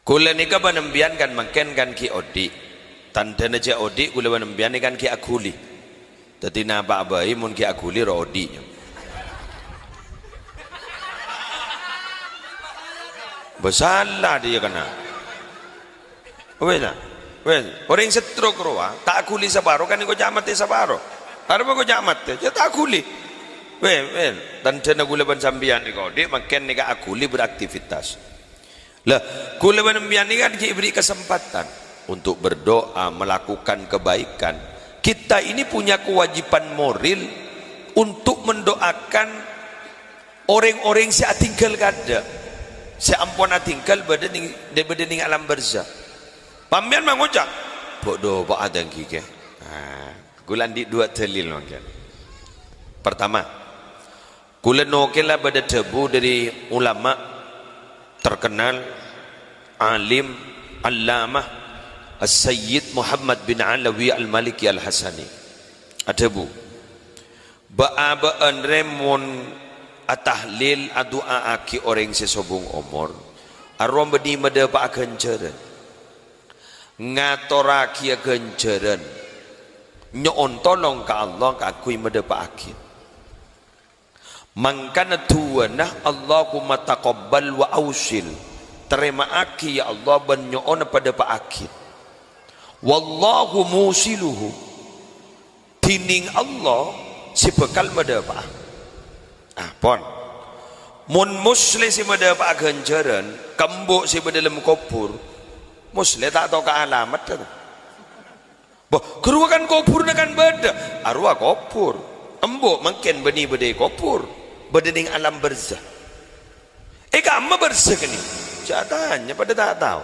Kula nika panembian kan makan kan ki odi. Tanda naja odi kula panembian kan ki akuli. Dadi napa bae mun ki akuli ro odi. Bersalah dia kena. Wes orang setruk roa tak akuli sabaro kan ko jamat sabaro. Arep ko jamat ya tak akuli. Tanda na kula pan sambian niko odi makan nika akuli beraktivitas. Lah, kula panembian ini kan diberi kesempatan untuk berdoa, melakukan kebaikan. Kita ini punya kewajiban moral untuk mendoakan orang-orang yang tinggal kada. Seampun tinggal berdening alam barzah. Pambian mengucap, bodoh pak adang kike. Kula di dua dalil mungkin. Pertama, kula nokelah pada debu dari ulama terkenal alim allamah As-Sayyid Muhammad bin Alawi Al-Maliki Al-Hasani ada bu ba'abaan remon atahlil adua aki orang sesobung umur arwam bedi mada pa ganjaran ngatoraki ganjaran nyoon tolong ka Allah ka akui mada pa akin mangkana tuwanah Allahumma taqabbal wa ausil terima aki ya Allah banyoon pada pak akid wallahu musiluhu tining Allah si bekal madapa pon mun musli si madapa ganjaran kembuk si dalam kubur musli tak tahu ke alamat boh keruakan kubur kan beda arwah kubur embuk mungkin benih bedai kubur berdening alam barzah. Kamu barzah ni? Jatahnya pada tak tahu.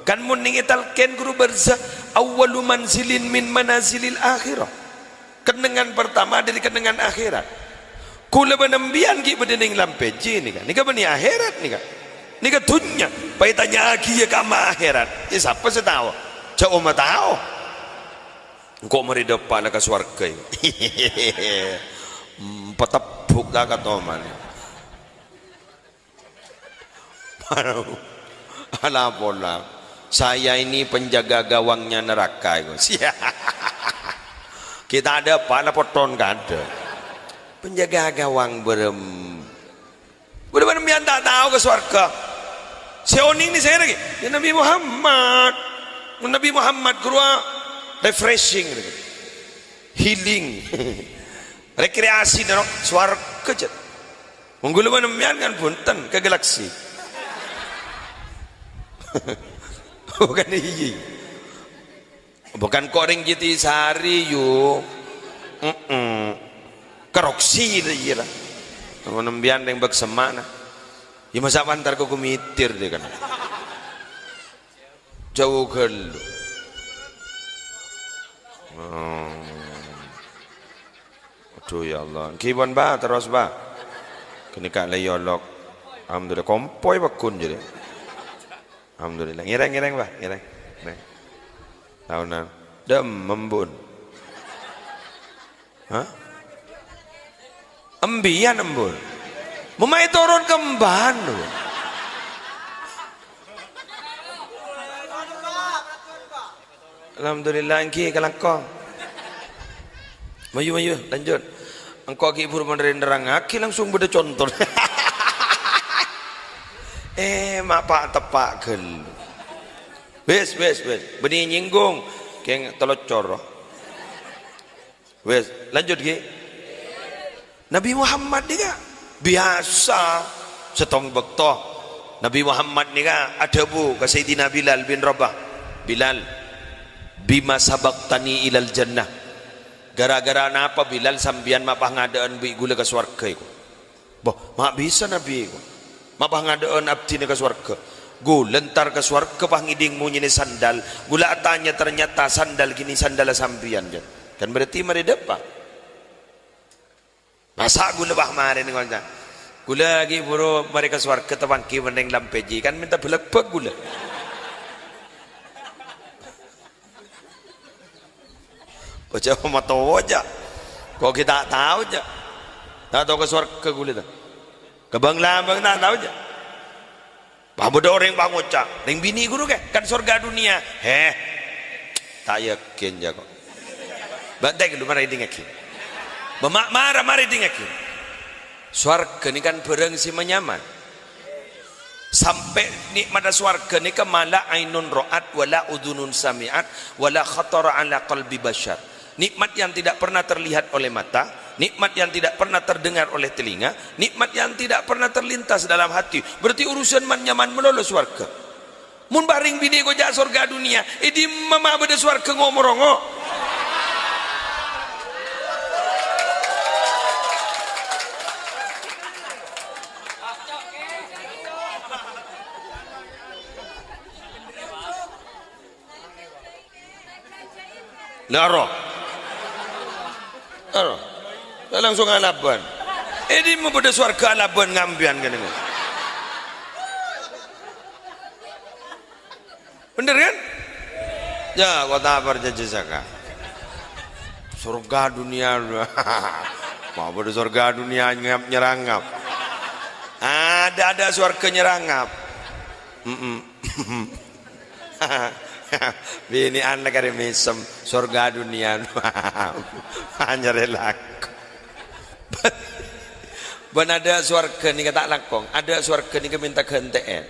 Kan muning italken guru barzah awwalu manzilin min manazilil akhirah. Kenangan pertama dari kenangan akhirat. Kula benembian ki berdening lampeji ni kan. Nika beni akhirat ni kan. Nika dunya. Pai tanya lagi ya kama akhirat. Ya siapa saya tahu? Jauh mah tahu. Engkau meri depan ke swarga petebuk dah kata man alah pola saya ini penjaga gawangnya neraka kita ada apa poton gak ada penjaga gawang berem udah bener tak tahu ke swarga seoning ini saya lagi ya Nabi Muhammad kurang refreshing, healing, rekreasi dan suara kejat. Menggulu menembian kan punten ke galaksi. Bukan iyi, bukan koreng jiti sehari yuk, keroksi dia lah. Menembian yang bersemana, ya masa antar kau kumitir deh kan. Jauh gelu. Aduh ya Allah kiban ba terus ba kini kak layolok alhamdulillah kompoi bakun jadi alhamdulillah ngireng ba ngireng tahunan dem membun embian embun memai turun kemban alhamdulillah engki kalangkong mayu lanjut engkau ki ibu menerang aki langsung beda contoh mak pak tepak gel wes benih nyinggung keng telocor wes lanjut ki Nabi Muhammad ni ka biasa setong bekto Nabi Muhammad ni ka ada bu ke Sayyidina Bilal bin Rabah Bilal bima sabaktani ilal jannah gara-gara napa Bilal sambian mapah ngadaan bi gula ke swarga iku boh mak bisa Nabi iku mapah ngadaan abdi ke swarga gula entar ke swarga pah ngiding mu nyini sandal gula tanya ternyata sandal gini sandal sambian kan berarti mari depa masa gula bah mari ni konca gula lagi buru mari ke swarga tepangki meneng lampeji kan minta belak gula Kau mau tahu aja, kau kita tahu aja, tak tahu ke surga gula dah. Kebang lambang tak tahu aja. Bahawa orang bangun cak, ring bini guru kan surga dunia. Tak yakin je kok. Batai lu marah dengakin. Marah dengakin. Swarga ni kan berengsi menyaman. Sampai nikmat swarga ni kan mala ainun ro'at wala udunun sami'at wala khatara ala qalbi bashar. Nikmat yang tidak pernah terlihat oleh mata, nikmat yang tidak pernah terdengar oleh telinga, nikmat yang tidak pernah terlintas dalam hati. Berarti urusan man nyaman melolo swarga. Mun baring bini ko jak surga dunia, idi mama beda swarga ngomorongo. Laro. Langsung alaban. Ini mau pada swarga alaban ngambian kan ini. Bener kan? Ya, kota Parjajasaka. Surga dunia. Mau pada surga dunia nyerangap. Ada swarga nyerangap. Bini anak kare mesem surga dunia hanya relak. Ben ada swarga ni kata langkong, ada swarga ni minta genteen.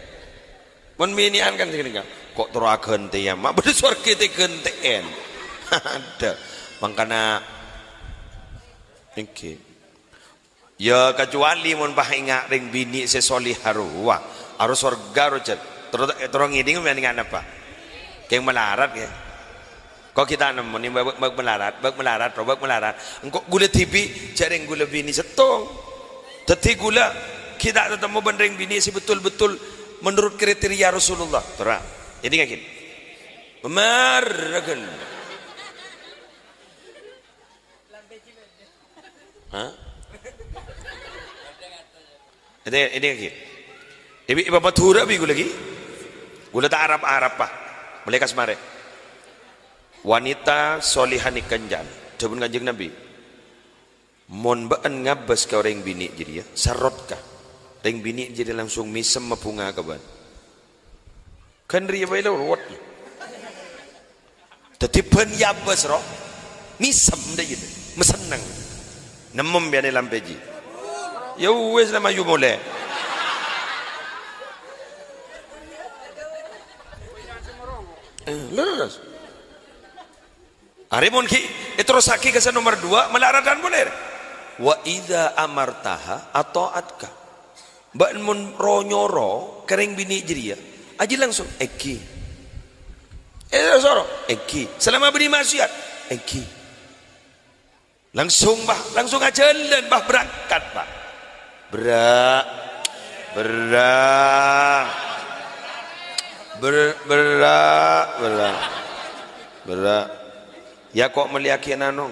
Mun bini an kan segini kok terus gente ya, mak bener swarga te genteen. Ada. Makana iki. Ya kecuali mun pahinga ring bini sesolih haruwa, harus surga rojet. Terus ngiding mendingan apa? Keng melarat ya. Kok kita nemu ni bag melarat. Engkau gula TV jaring gula bini setong. Tetapi gula kita ketemu bandering bini si betul-betul menurut kriteria Rasulullah. Terang. Jadi ngakin. Memarakan. Hah? Ini ngakin. Ibu batura bi gula lagi. Gula tak Arab pak. Mereka semare wanita solihani kanjan sebelum kanjeng Nabi mon baan ngabas ka orang bini jadi ya sarot ka orang bini jadi langsung misem mapunga kaban kan riya baila ruwat tetipan yabas ro misem dah gitu mesenang nemem biane lampeji ya wes nama yu mole lurus. Arimun ki terus saki kesan nomor 2 melaratan boleh. Wa idza amartaha ata'atka. Mbak mun ronyoro kering bini jeria. Aji langsung eki. Soro eki. Selama beri maksiat eki. Langsung aja jalan berangkat bah. Berak. Ya kok meliaki nanong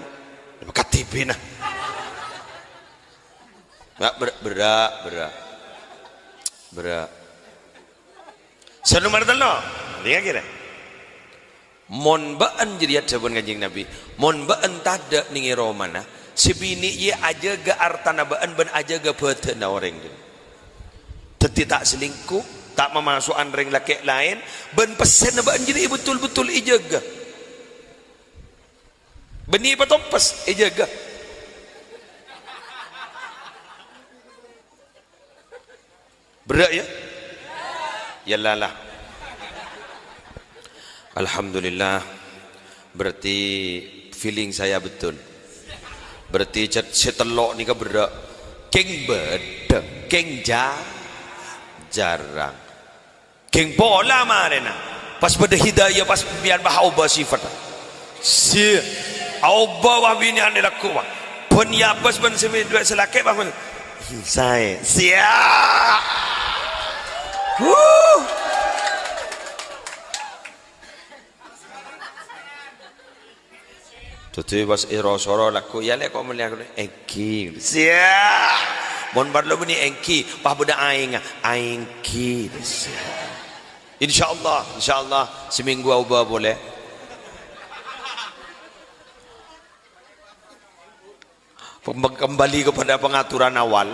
KTP nah berak sanumar talo dia kira mon baan jadi sabun kanjeng Nabi mon baan tada ningi romana si bini ye aja ga artana baan ben aja ga betena orang dia teti tak selingkuh tak memasukkan ring laki lain ben pesen abang jadi betul-betul ijaga beni petompes ijaga berak ya yallalah alhamdulillah berarti feeling saya betul berarti setelok ni ke berak keng beda keng jarang keng bola marena pas pada hidayah pas biar bahauba sifat si auba wa bini ane lakuwa pun ya pas ben semi dua selake bah saya siap tutu pas irosoro laku ya le kok melihat eki siap mon barlo bini engki pah budak aing ki insyaallah seminggu ubah boleh kembali kepada pengaturan awal